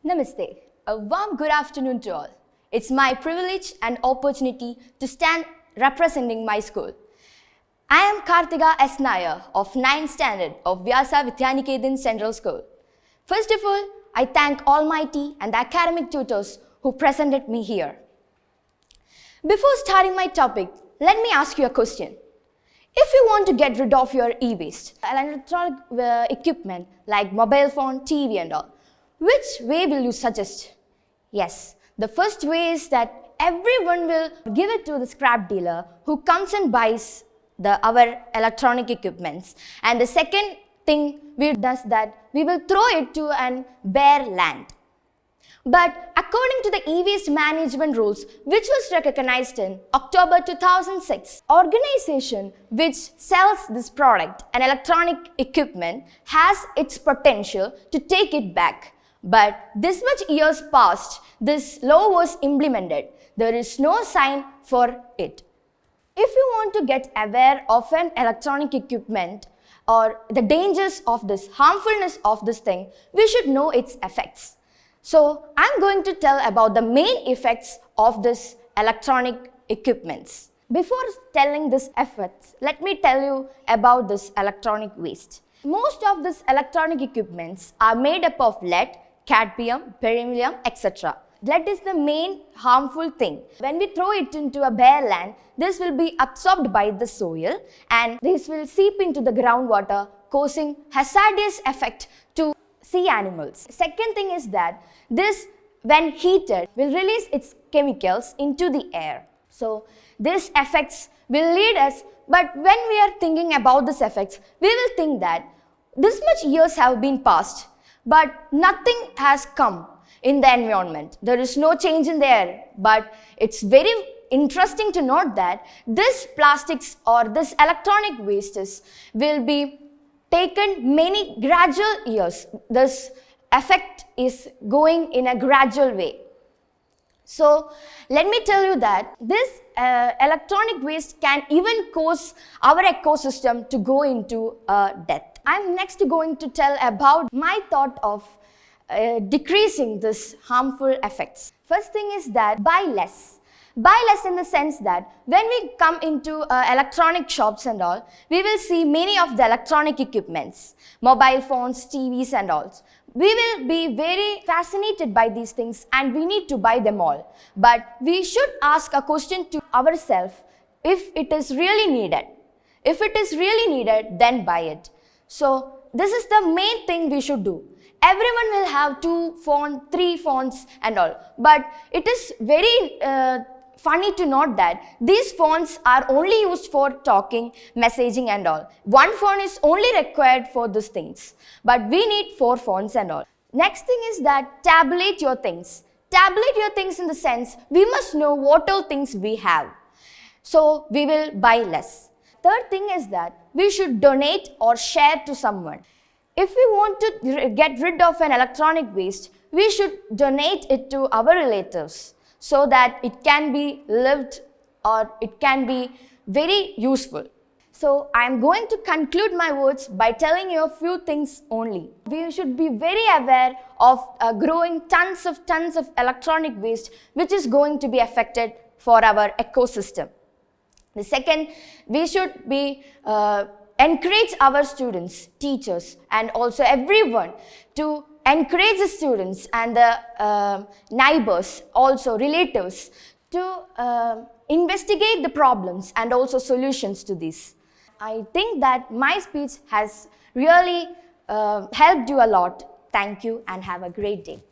Namaste. A warm good afternoon to all. It's my privilege and opportunity to stand representing my school. I am Karthika S Nair of 9th standard of Vyasa Vidyanikethan Central School. First of all, I thank Almighty and the academic tutors who presented me here. Before starting my topic, let me ask you a question. If you want to get rid of your e-waste, electronic equipment like mobile phone, TV and all, which way will you suggest? Yes, the first way is that everyone will give it to the scrap dealer who comes and buys our electronic equipments. And the second thing we do is that we will throw it to a bare land. But according to the e-waste management rules, which was recognized in October 2006, organization which sells this product, an electronic equipment, has its potential to take it back. But this much years passed, this law was implemented. There is no sign for it. If you want to get aware of an electronic equipment or the dangers of this, harmfulness of this thing, we should know its effects. So I'm going to tell about the main effects of this electronic equipments. Before telling these effects, let me tell you about this electronic waste. Most of these electronic equipments are made up of lead, cadmium, beryllium, etc. Lead is the main harmful thing. When we throw it into a bare land, this will be absorbed by the soil and this will seep into the groundwater, causing hazardous effect to sea animals. Second thing is that this, when heated, will release its chemicals into the air. So these effects will lead us, but when we are thinking about these effects, we will think that this much years have been passed, but nothing has come in the environment. There is no change in the air, but it's very interesting to note that this plastics or this electronic wastes will be taken many gradual years. This effect is going in a gradual way. So let me tell you that this electronic waste can even cause our ecosystem to go into death. I'm next going to tell about my thought of decreasing this harmful effects. First thing is that buy less. Buy less in the sense that when we come into electronic shops and all, we will see many of the electronic equipments, mobile phones, TVs and all. We will be very fascinated by these things and we need to buy them all. But we should ask a question to ourselves if it is really needed. If it is really needed, then buy it. So this is the main thing we should do. Everyone will have 2 phones, 3 phones and all. But it is very funny to note that these phones are only used for talking, messaging and all. 1 phone is only required for these things. But we need 4 phones and all. Next thing is that tabulate your things. Tabulate your things in the sense we must know what all things we have. So we will buy less. Third thing is that we should donate or share to someone. If we want to get rid of an electronic waste, we should donate it to our relatives so that it can be lived or it can be very useful. So I am going to conclude my words by telling you a few things only. We should be very aware of growing tons of electronic waste which is going to be affected for our ecosystem. The second, we should be encourage our students, teachers and also everyone to encourage the students and the neighbors, also relatives, to investigate the problems and also solutions to this. I think that my speech has really helped you a lot. Thank you and have a great day.